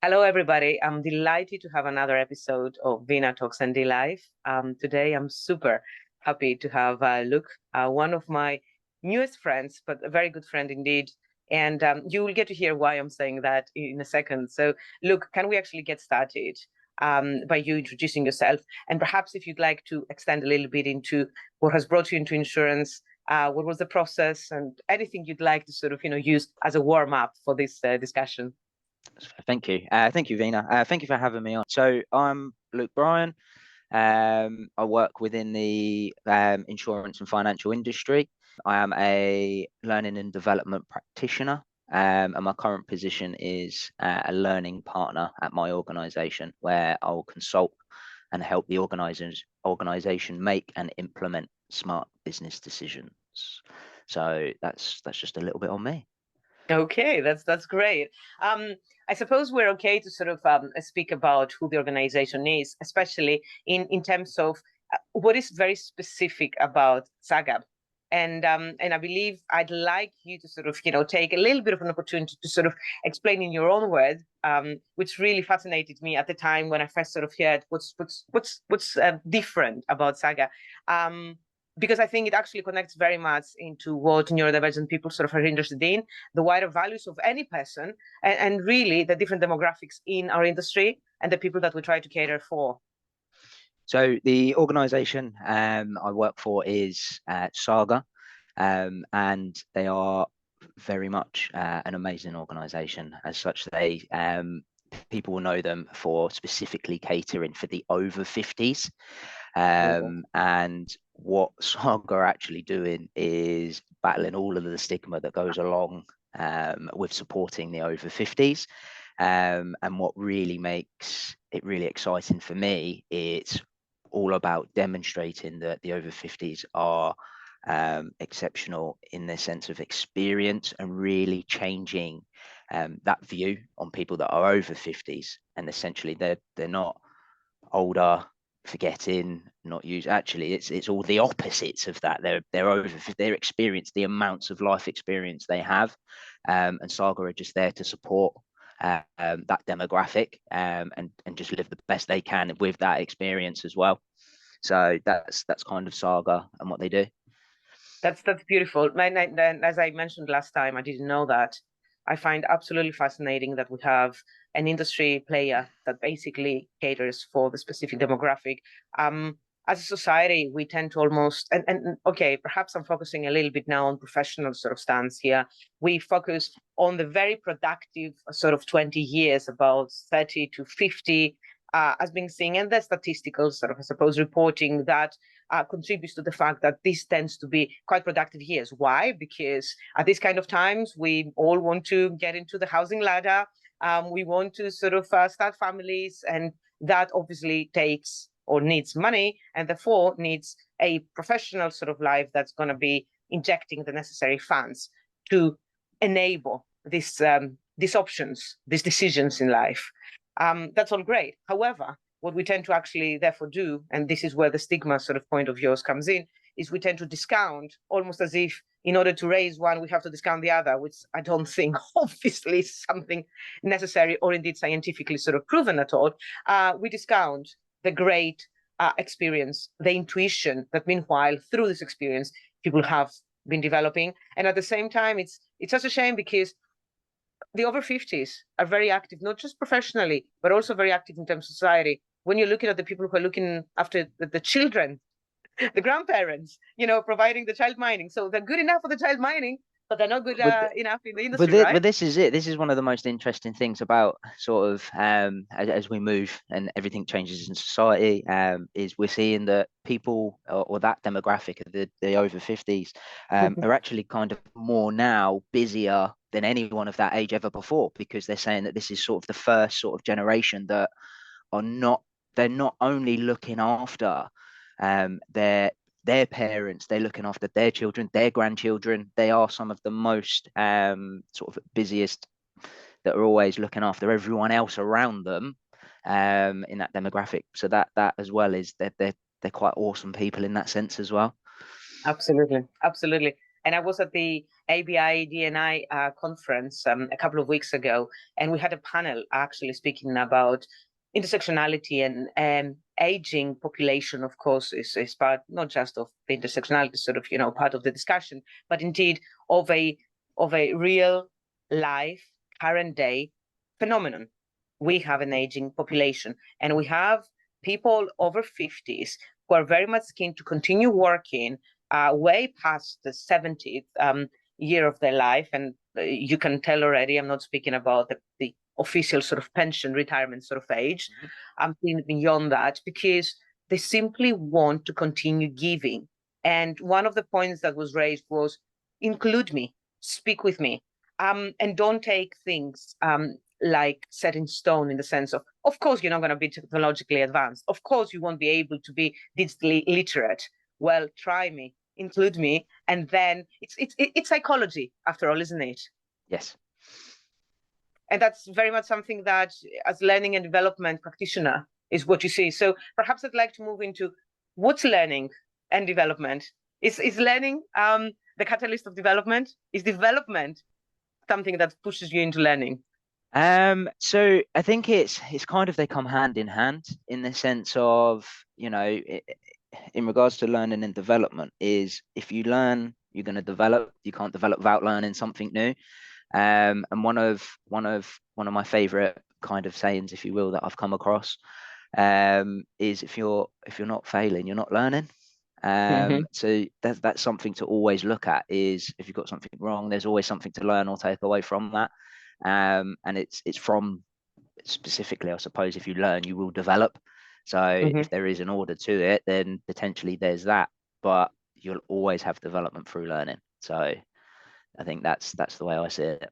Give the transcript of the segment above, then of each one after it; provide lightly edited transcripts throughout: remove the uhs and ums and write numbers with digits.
Hello, everybody. I'm delighted to have another episode of Vina Talks ND Life. Today, I'm super happy to have Luke, one of my newest friends, but a very good friend indeed. And you will get to hear why I'm saying that in a second. So, Luke, can we actually get started by you introducing yourself? And perhaps if you'd like to extend a little bit into what has brought you into insurance, what was the process, and anything you'd like to sort of, use as a warm up for this discussion. Thank you. Thank you, Vina. Thank you for having me on. So I'm Luke Bryan. I work within the insurance and financial industry. I am a learning and development practitioner, and my current position is a learning partner at my organisation, where I'll consult and help the organisation make and implement smart business decisions. So that's just a little bit on me. Okay, that's great. Um, I suppose we're okay to sort of speak about who the organization is, especially in terms of what is very specific about Saga. And I believe I'd like you to sort of take a little bit of an opportunity to sort of explain in your own words, which really fascinated me at the time when I first sort of heard what's different about Saga. Um, because I think it actually connects very much into what neurodivergent people sort of are interested in, the wider values of any person, and really the different demographics in our industry and the people that we try to cater for. So the organisation I work for is Saga, and they are very much an amazing organisation. As such, they people will know them for specifically catering for the over 50s. And what Saga are actually doing is battling all of the stigma that goes along with supporting the over 50s. And what really makes it really exciting for me, it's all about demonstrating that the over 50s are exceptional in the sense of experience and really changing that view on people that are over 50s. And essentially they're not older, forgetting, not use. Actually, it's all the opposites of that. They're over their experience, the amounts of life experience they have, and Saga are just there to support that demographic, and just live the best they can with that experience as well. So that's kind of Saga and what they do. That's beautiful. And as I mentioned last time, I didn't know that. I find absolutely fascinating that we have an industry player that basically caters for the specific demographic. As a society, we tend to almost, and okay, perhaps I'm focusing a little bit now on professional sort of stance here. We focus on the very productive sort of 20 years, about 30 to 50, as being seen, and the statistical sort of, I suppose, reporting that contributes to the fact that this tends to be quite productive years. Why? Because at these kind of times, we all want to get into the housing ladder. We want to sort of start families, and that obviously takes or needs money, and therefore needs a professional sort of life that's going to be injecting the necessary funds to enable these options, these decisions in life. That's all great. However, what we tend to actually therefore do, and this is where the stigma sort of point of yours comes in, is we tend to discount almost as if in order to raise one, we have to discount the other, which I don't think obviously is something necessary or indeed scientifically sort of proven at all. We discount the great experience, the intuition that meanwhile through this experience people have been developing. And at the same time, it's such a shame because the over 50s are very active, not just professionally, but also very active in terms of society. When you're looking at the people who are looking after the children, the grandparents, providing the child mining. So they're good enough for the child mining, but they're not good But enough in the but industry, this, right? but this is it. This is one of the most interesting things about sort of as we move and everything changes in society, is we're seeing that people or that demographic of the over 50s are actually kind of more now busier than anyone of that age ever before, because they're saying that this is sort of the first sort of generation that are not they're not only looking after their parents, they're looking after their children, their grandchildren. They are some of the most sort of busiest, that are always looking after everyone else around them in that demographic. So that as well is that they're quite awesome people in that sense as well. Absolutely, absolutely. And I was at the ABI DNI conference a couple of weeks ago, and we had a panel actually speaking about intersectionality and aging population, of course, is part not just of the intersectionality sort of, part of the discussion, but indeed of a real life, current day phenomenon. We have an aging population, and we have people over 50s who are very much keen to continue working way past the 70th year of their life. And you can tell already, I'm not speaking about the official sort of pension retirement sort of age. Mm-hmm. I'm thinking beyond that, because they simply want to continue giving. And one of the points that was raised was, include me, speak with me, and don't take things like set in stone, in the sense of course, you're not going to be technologically advanced. Of course, you won't be able to be digitally literate. Well, try me, include me, and then it's psychology after all, isn't it? Yes. And that's very much something that, as learning and development practitioner, is what you see. So perhaps I'd like to move into what's learning and development. Is learning the catalyst of development? Is development something that pushes you into learning? So I think it's kind of, they come hand in hand, in the sense of, in regards to learning and development, is if you learn, you're going to develop. You can't develop without learning something new. And one of my favorite kind of sayings, if you will, that I've come across, is if you're not failing, you're not learning. So that's something to always look at, is if you've got something wrong, there's always something to learn or take away from that. And it's from, specifically, I suppose, if you learn, you will develop. So if there is an order to it, then potentially there's that, but you'll always have development through learning. So I think that's the way I see it.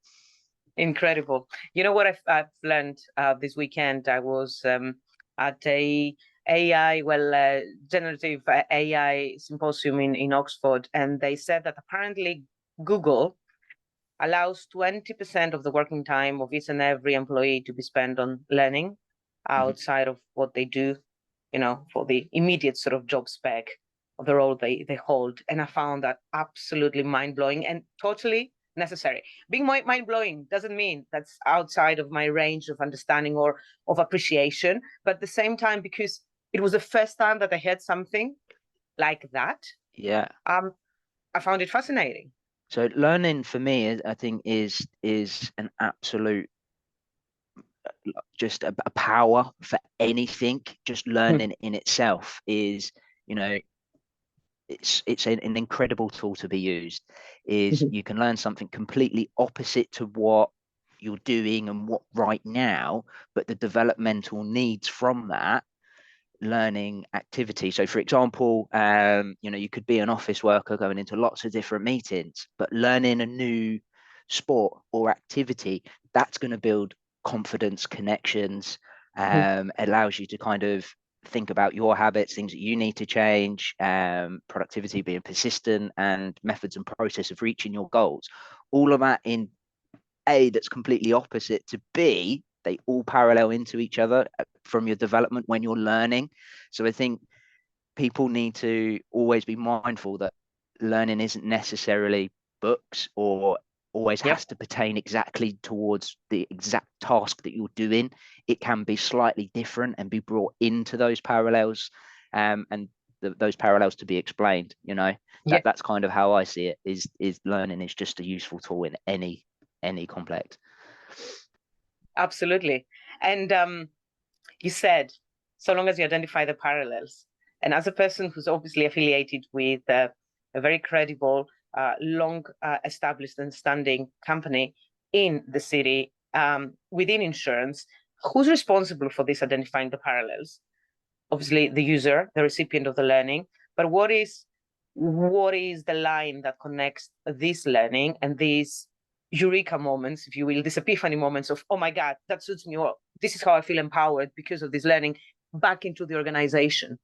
Incredible. You know what I've learned this weekend? I was at a generative AI symposium in Oxford, and they said that apparently Google allows 20% of the working time of each and every employee to be spent on learning outside of what they do, for the immediate sort of job spec of the role they hold. And I found that absolutely mind-blowing and totally necessary. Being mind-blowing doesn't mean that's outside of my range of understanding or of appreciation, but at the same time, because it was the first time that I heard something like that. Yeah. I found it fascinating. So learning for me, I think, is an absolute, just a power for anything. Just learning in itself is, it's an incredible tool to be used. Is you can learn something completely opposite to what you're doing and what right now, but the developmental needs from that learning activity. So for example, you could be an office worker going into lots of different meetings, but learning a new sport or activity, that's going to build confidence, connections, allows you to kind of think about your habits, things that you need to change, productivity, being persistent, and methods and process of reaching your goals. All of that in A, that's completely opposite, to B, they all parallel into each other from your development when you're learning. So I think people need to always be mindful that learning isn't necessarily books, or always has to pertain exactly towards the exact task that you're doing. It can be slightly different and be brought into those parallels, and those parallels to be explained. That's kind of how I see it. Is learning is just a useful tool in any complex. Absolutely. And you said, so long as you identify the parallels, and as a person who's obviously affiliated with a very credible, long established and standing company in the city, within insurance, who's responsible for this, identifying the parallels? Obviously the user, the recipient of the learning, but what is the line that connects this learning and these eureka moments, if you will, these epiphany moments of, oh my God, that suits me, or this is how I feel empowered because of this learning, back into the organization?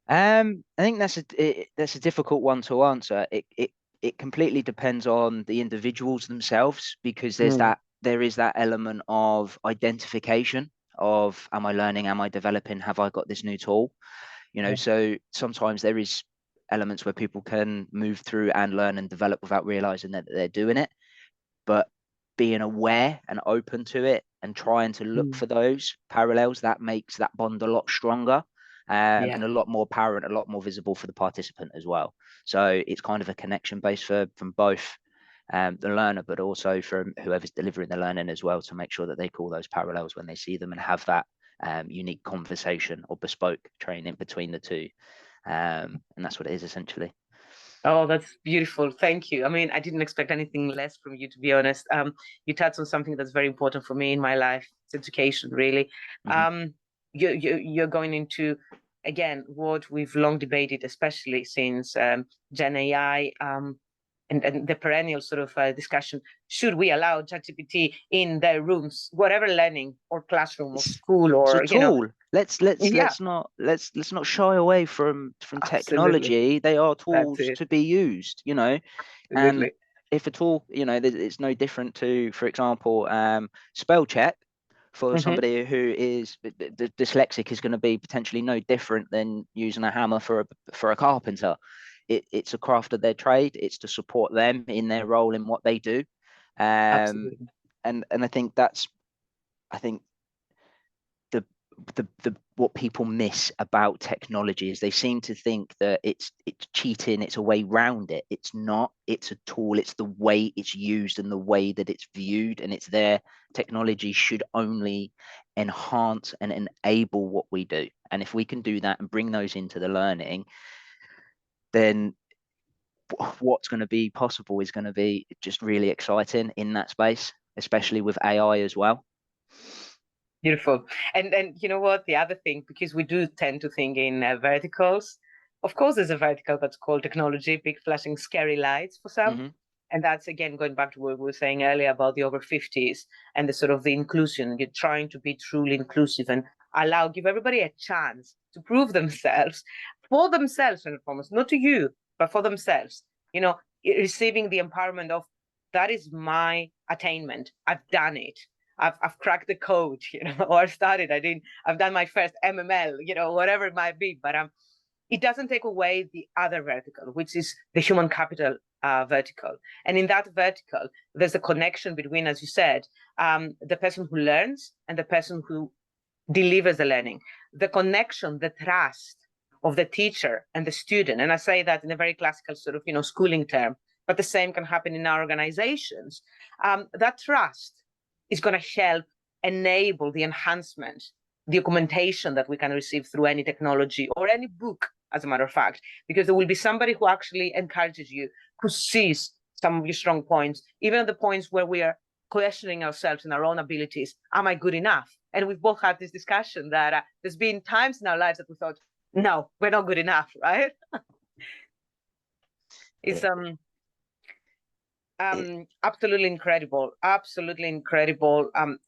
I think that's a difficult one to answer. It completely depends on the individuals themselves, because there is that element of identification of, am I learning, am I developing, have I got this new tool? So sometimes there is elements where people can move through and learn and develop without realizing that they're doing it. But being aware and open to it and trying to look for those parallels, that makes that bond a lot stronger, and a lot more apparent, a lot more visible for the participant as well. So it's kind of a connection base from both the learner, but also from whoever's delivering the learning as well, to make sure that they call those parallels when they see them and have that unique conversation or bespoke training between the two. And that's what it is essentially. Oh, that's beautiful. Thank you. I mean, I didn't expect anything less from you, to be honest. You touched on something that's very important for me in my life. It's education, really. You're going into, again, what we've long debated, especially since Gen AI, and the perennial sort of discussion: should we allow ChatGPT in their rooms, whatever learning or classroom or school, It's a or tool. Let's yeah, not shy away from absolutely. technology. They are That's tools it. to be used, and Absolutely. if a tool, it's no different to, for example, spell check for somebody who is dyslexic is going to be potentially no different than using a hammer for a carpenter. It's a craft of their trade. It's to support them in their role in what they do. Absolutely. And I think the what people miss about technology is they seem to think that it's cheating, it's a way round it. It's not. It's a tool. It's the way it's used and the way that it's viewed, and it's there. Technology should only enhance and enable what we do, and if we can do that and bring those into the learning, then what's going to be possible is going to be just really exciting in that space, especially with AI as well. Beautiful. And you know what? The other thing, because we do tend to think in verticals, of course, there's a vertical that's called technology, big flashing scary lights for some. And that's, again, going back to what we were saying earlier about the over 50s and the sort of the inclusion. You're trying to be truly inclusive and give everybody a chance to prove themselves for themselves, and foremost, not to you, but for themselves. Receiving the empowerment of, that is my attainment. I've done it. I've cracked the code, or I've done my first MML, whatever it might be. But it doesn't take away the other vertical, which is the human capital vertical. And in that vertical, there's a connection between, as you said, the person who learns and the person who delivers the learning. The connection, the trust of the teacher and the student. And I say that in a very classical sort of, schooling term, but the same can happen in our organizations. That trust is going to help enable the enhancement, the augmentation that we can receive through any technology or any book, as a matter of fact, because there will be somebody who actually encourages you, who sees some of your strong points, even at the points where we are questioning ourselves and our own abilities. Am I good enough? And we've both had this discussion that there's been times in our lives that we thought, no, we're not good enough, right? It's absolutely incredible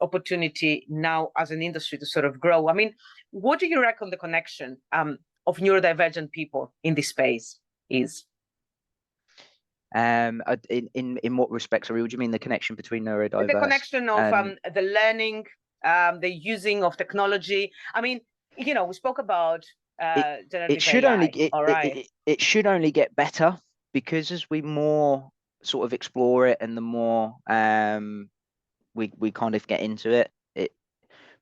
opportunity now as an industry to sort of grow. I mean, what do you reckon the connection of neurodivergent people in this space is? In what respect, sorry, would you mean the connection between neurodiverse? The connection of the learning, the using of technology. I mean, we spoke about generative it should AI. It should only get better, because as we more sort of explore it and the more we kind of get into it,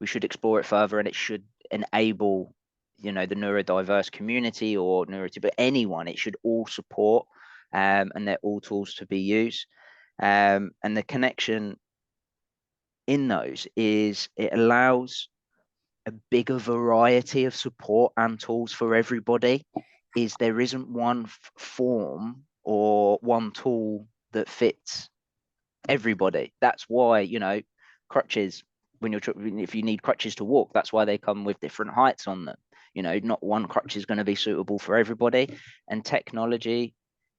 we should explore it further, and it should enable the neurodiverse community or but anyone. It should all support, and they're all tools to be used, and the connection in those is it allows a bigger variety of support and tools for everybody. There isn't one form or one tool that fits everybody. That's why crutches, if you need crutches to walk, that's why they come with different heights on them. Not one crutch is going to be suitable for everybody, and technology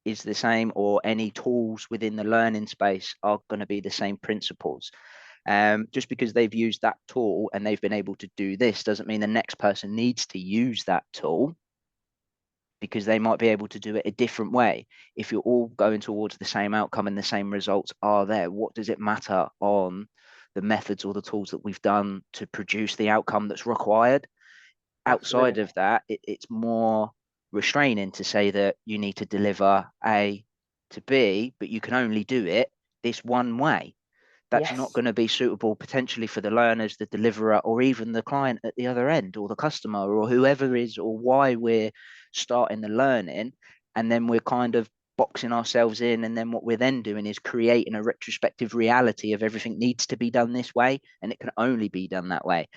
is the same, or any tools within the learning space are going to be the same principles. Just because they've used that tool and they've been able to do this doesn't mean the next person needs to use that tool, because they might be able to do it a different way. If you're all going towards the same outcome and the same results are there, what does it matter on the methods or the tools that we've done to produce the outcome that's required? Absolutely. Outside of that, it's more restraining to say that you need to deliver A to B, but you can only do it this one way. That's not Yes. going to be suitable potentially for the learners, the deliverer, or even the client at the other end, or the customer, or whoever is, or why we're starting the learning. And then we're kind of boxing ourselves in. And then what we're then doing is creating a retrospective reality of everything needs to be done this way, and it can only be done that way.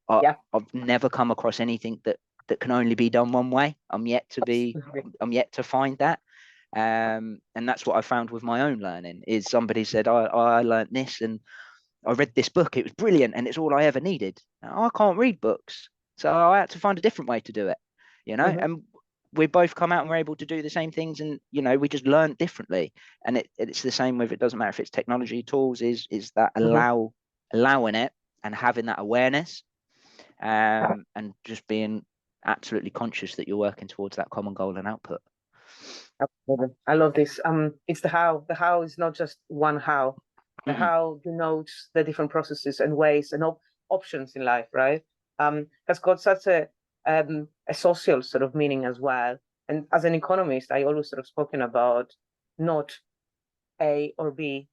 Yeah. I've never come across anything that can only be done one way. I'm yet to find that. And that's what I found with my own learning is somebody said, I learned this and I read this book. It was brilliant. And it's all I ever needed. Now, I can't read books. So I had to find a different way to do it, and we both come out and we're able to do the same things. And, we just learn differently. And it's the same with, it doesn't matter if it's technology tools, is that allowing it and having that awareness, and just being absolutely conscious that you're working towards that common goal and output. Absolutely. I love this. It's the how. The how is not just one how. The how denotes the different processes and ways and options in life, right? Has got such a social sort of meaning as well. And as an economist, I always sort of spoken about not A or B.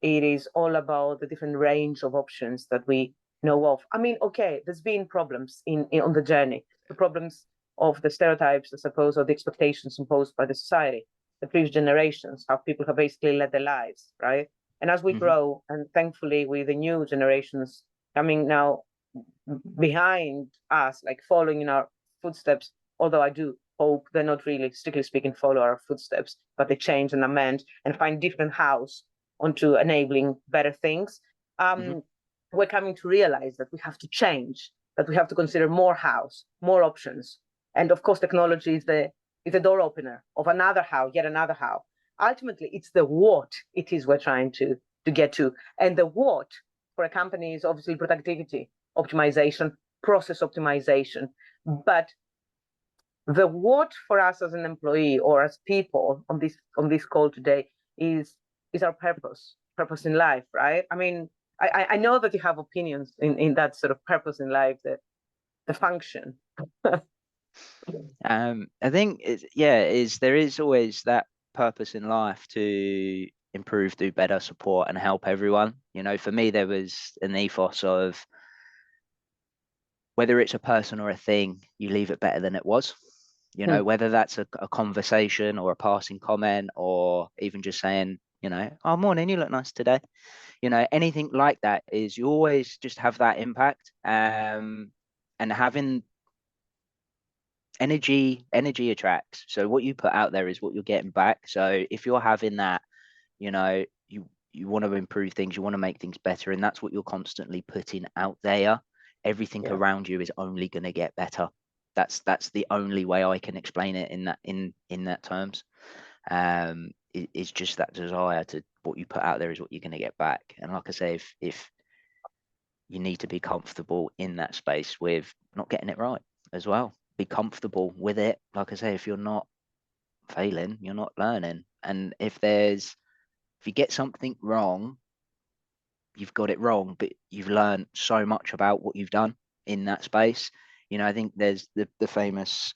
It is all about the different range of options that we know of. I mean, okay, there's been problems in on the journey, the problems of the stereotypes, I suppose, or the expectations imposed by the society, the previous generations, how people have basically led their lives, right? And as we grow, and thankfully with the new generations coming now behind us, like following in our footsteps, although I do hope they're not really, strictly speaking, follow our footsteps, but they change and amend and find different hows onto enabling better things. We're coming to realize that we have to change, that we have to consider more hows, more options. And of course, technology is the door opener of another how, yet another how. Ultimately, it's the what it is we're trying to get to. And the what for a company is obviously productivity optimization, process optimization. But the what for us as an employee or as people on this call today is our purpose in life, right? I mean, I know that you have opinions in that sort of purpose in life, the function. I think there is always that purpose in life to improve, do better, support, and help everyone. For me, there was an ethos of whether it's a person or a thing, you leave it better than it was. Whether that's a conversation or a passing comment, or even just saying, oh, morning, you look nice today. Anything like that is you always just have that impact. And having energy attracts. So what you put out there is what you're getting back. So if you're having that, you want to improve things, you want to make things better, and that's what you're constantly putting out there. Everything around you is only going to get better. That's the only way I can explain it in that terms. It's just that desire to, what you put out there is what you're going to get back. And like I say, if you need to be comfortable in that space with not getting it right as well, be comfortable with it. Like I say, if you're not failing, you're not learning. And if you get something wrong, you've got it wrong, but you've learned so much about what you've done in that space. I think there's the famous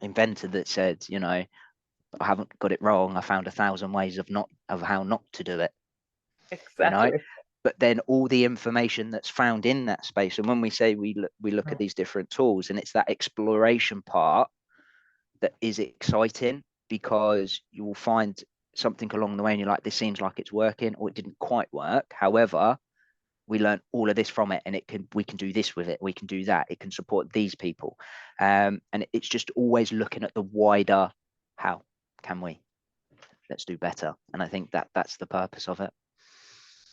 inventor that said, I haven't got it wrong, I found 1,000 ways of how not to do it. Exactly. But then all the information that's found in that space, and when we say we look at these different tools, and it's that exploration part that is exciting, because you will find something along the way and you're like, this seems like it's working, or it didn't quite work. However, we learn all of this from it, and we can do this with it, we can do that, it can support these people. And it's just always looking at the wider, how can let's do better. And I think that's the purpose of it.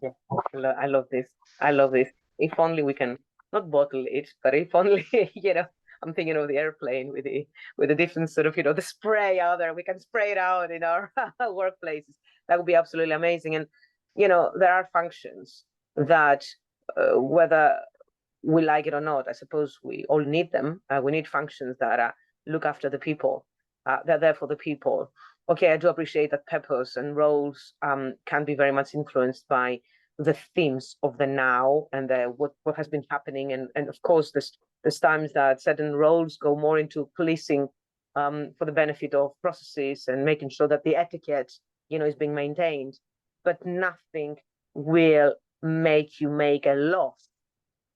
Yeah, I love this. I love this. If only we can not bottle it, but if only, I'm thinking of the airplane with the different sort of, the spray out there. We can spray it out in our workplaces. That would be absolutely amazing. And, there are functions that, whether we like it or not, I suppose we all need them. We need functions that look after the people. They're there for the people. Okay, I do appreciate that purpose and roles can be very much influenced by the themes of the now and what has been happening, and of course There's times that certain roles go more into policing for the benefit of processes and making sure that the etiquette, is being maintained. But nothing will make you make a loss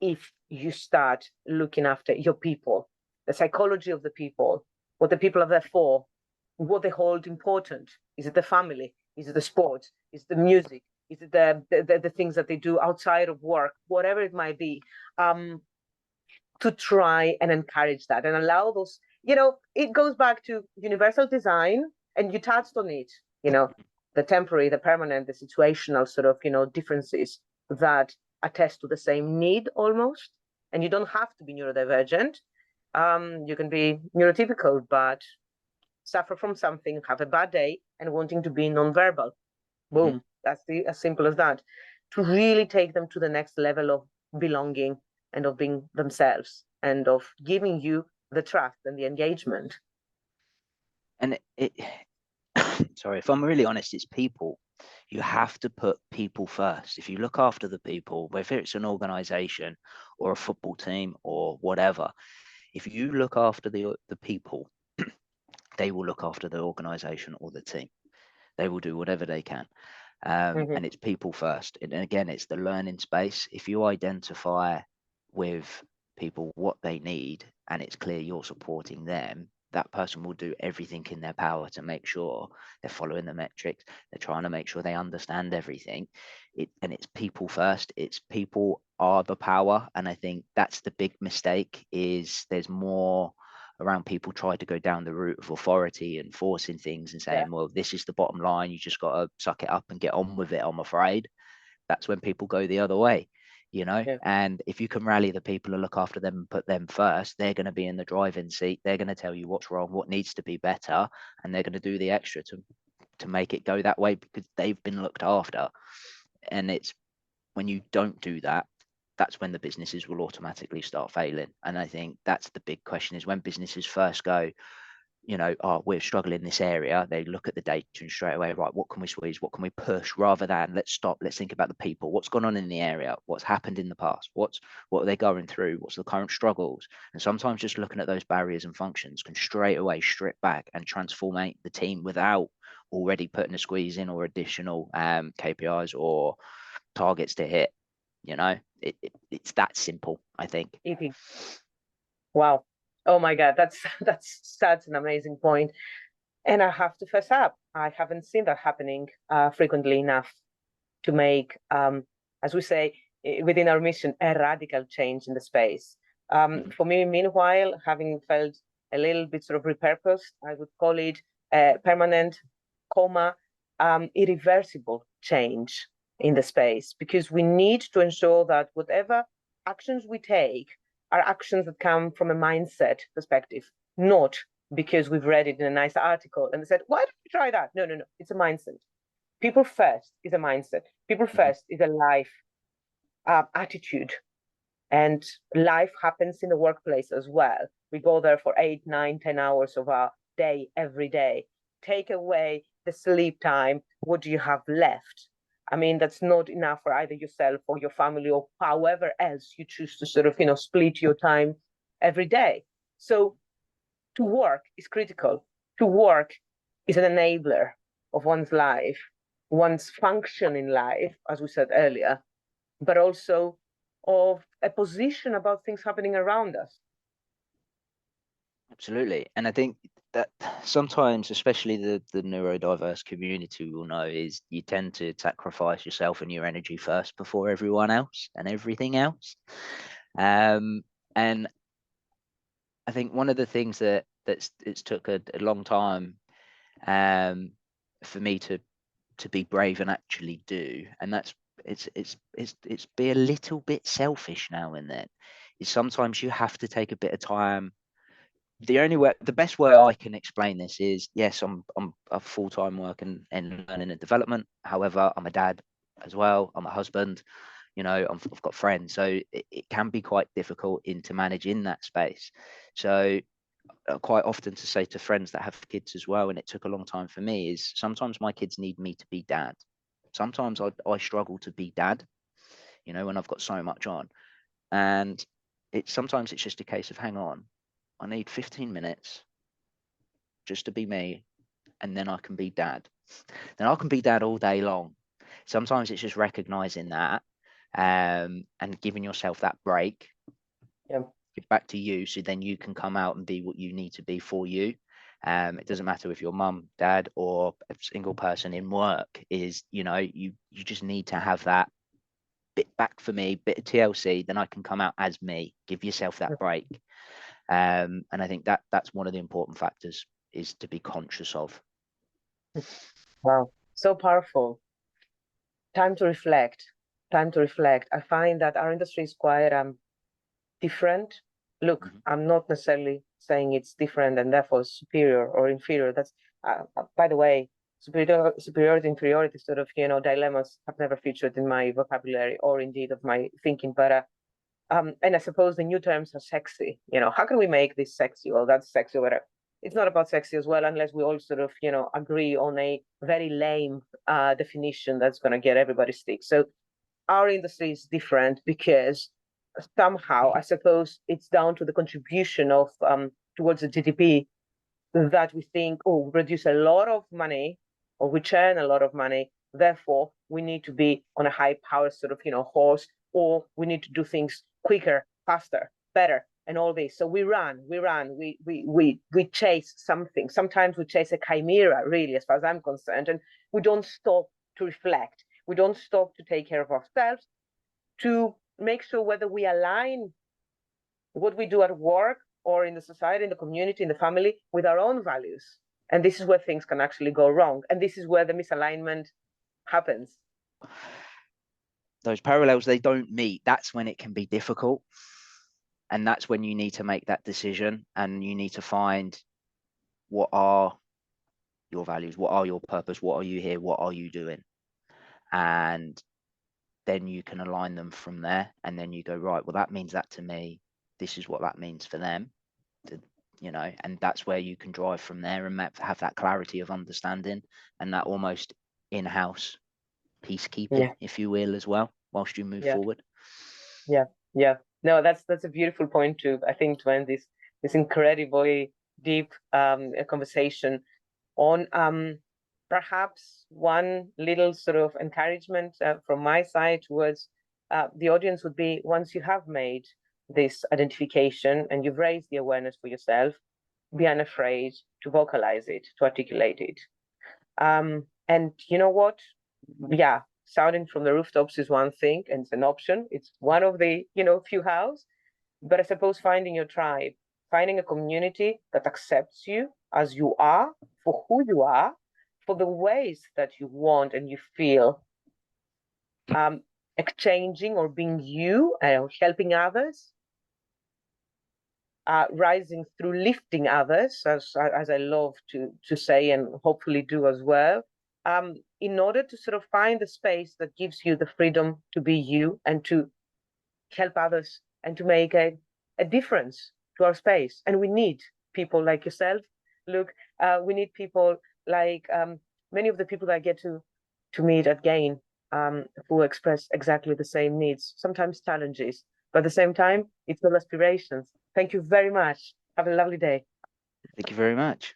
if you start looking after your people, the psychology of the people, what the people are there for, what they hold important. Is it the family? Is it the sport? Is it the music? Is it the things that they do outside of work? Whatever it might be, to try and encourage that and allow those, it goes back to universal design, and you touched on it, the temporary, the permanent, the situational sort of, differences that attest to the same need almost. And you don't have to be neurodivergent. You can be neurotypical, but suffer from something, have a bad day, and wanting to be nonverbal. Boom. That's as simple as that. To really take them to the next level of belonging and of being themselves and of giving you the trust and the engagement. And sorry, if I'm really honest, it's people. You have to put people first. If you look after the people, whether it's an organization or a football team or whatever, if you look after the people, they will look after the organization or the team. They will do whatever they can. And it's people first. And again, it's the learning space. If you identify with people what they need and it's clear you're supporting them, that person will do everything in their power to make sure they're following the metrics. They're trying to make sure they understand everything. And it's people first. It's people are the power. And I think that's the big mistake, is there's more around people try to go down the route of authority and forcing things and saying, well, this is the bottom line. You just got to suck it up and get on with it, I'm afraid. That's when people go the other way. And if you can rally the people and look after them and put them first, they're going to be in the driving seat. They're going to tell you what's wrong, what needs to be better, and they're going to do the extra to make it go that way because they've been looked after. And it's when you don't do that, that's when the businesses will automatically start failing. And I think that's the big question, is when businesses first go, we're struggling in this area, they look at the data and straight away, right, what can we squeeze, what can we push, rather than let's stop, let's think about the people, what's gone on in the area, what's happened in the past, what are they going through, what's the current struggles. And sometimes just looking at those barriers and functions can straight away strip back and transform the team without already putting a squeeze in or additional KPIs or targets to hit. It's that simple, I think. Wow. Oh my God, that's such an amazing point. And I have to fess up, I haven't seen that happening frequently enough to make, as we say within our mission, a radical change in the space. For me, meanwhile, having felt a little bit sort of repurposed, I would call it a permanent, irreversible change in the space, because we need to ensure that whatever actions we take are actions that come from a mindset perspective, not because we've read it in a nice article and said, why don't we try that? No, it's a mindset. People first is a mindset. People first is a life attitude. And life happens in the workplace as well. We go there for 8, 9, 10 hours of our day every day. Take away the sleep time. What do you have left? I mean, that's not enough for either yourself or your family or however else you choose to sort of, split your time every day. So to work is critical. To work is an enabler of one's life, one's function in life, as we said earlier, but also of a position about things happening around us. Absolutely. And I think that sometimes, especially the neurodiverse community will know, is you tend to sacrifice yourself and your energy first before everyone else and everything else. And I think one of the things it's took a long time for me to be brave and actually do, and that's it's be a little bit selfish now and then, is sometimes you have to take a bit of time. The best way I can explain this is, yes, I'm a full-time working in learning and development. However, I'm a dad as well. I'm a husband. I've got friends, so it can be quite difficult to manage in that space. So quite often to say to friends that have kids as well, and it took a long time for me, is sometimes my kids need me to be dad. Sometimes I struggle to be dad, when I've got so much on. And sometimes it's just a case of, hang on, I need 15 minutes just to be me, and then I can be dad. Then I can be dad all day long. Sometimes it's just recognizing that, and giving yourself that break. Yeah. Give back to you, so then you can come out and be what you need to be for you. It doesn't matter if you're mum, dad, or a single person in work. Is, you know, you just need to have that bit back for me, bit of TLC, then I can come out as me. Give yourself that break. And I think that's one of the important factors, is to be conscious of. Wow, so powerful. Time to reflect. Time to reflect. I find that our industry is quite different. Look, I'm not necessarily saying it's different and therefore superior or inferior. That's by the way, superiority, inferiority sort of, you know, dilemmas have never featured in my vocabulary or indeed of my thinking. But and I suppose the new terms are sexy. You know, how can we make this sexy? Well, that's sexy or whatever. It's not about sexy as well, unless we all sort of, you know, agree on a very lame definition that's going to get everybody stick. So our industry is different because somehow, I suppose, it's down to the contribution of towards the GDP that we think, oh, we produce a lot of money or we churn a lot of money. Therefore, we need to be on a high power sort of, you know, horse, or we need to do things quicker, faster, better, and all this. So we chase something. Sometimes we chase a chimera, really, as far as I'm concerned, and we don't stop to reflect. We don't stop to take care of ourselves, to make sure whether we align what we do at work or in the society, in the community, in the family, with our own values. And this is where things can actually go wrong. And this is where the misalignment happens. Those parallels, they don't meet. That's when it can be difficult. And that's when you need to make that decision, and you need to find, what are your values? What are your purpose? What are you here? What are you doing? And then you can align them from there. And then you go, right, well, that means that to me. This is what that means for them. You know, and that's where you can drive from there and have that clarity of understanding and that almost in-house peacekeeping, if you will, as well, whilst you move forward. Yeah. No, that's a beautiful point too. I think to end this incredibly deep conversation on perhaps one little sort of encouragement from my side towards the audience would be, once you have made this identification and you've raised the awareness for yourself, be unafraid to vocalize it, to articulate it. And you know what? Yeah, shouting from the rooftops is one thing, and it's an option. It's one of the, you know, few hows. But I suppose finding your tribe, finding a community that accepts you as you are, for who you are, for the ways that you want and you feel, exchanging or being you, helping others, rising through lifting others, as I love to say and hopefully do as well, in order to sort of find the space that gives you the freedom to be you and to help others and to make a difference to our space. And we need people like yourself, Luke. We need people like many of the people that I get to meet at Gain, who express exactly the same needs, sometimes challenges, but at the same time, it's all aspirations. Thank you very much. Have a lovely day. Thank you very much.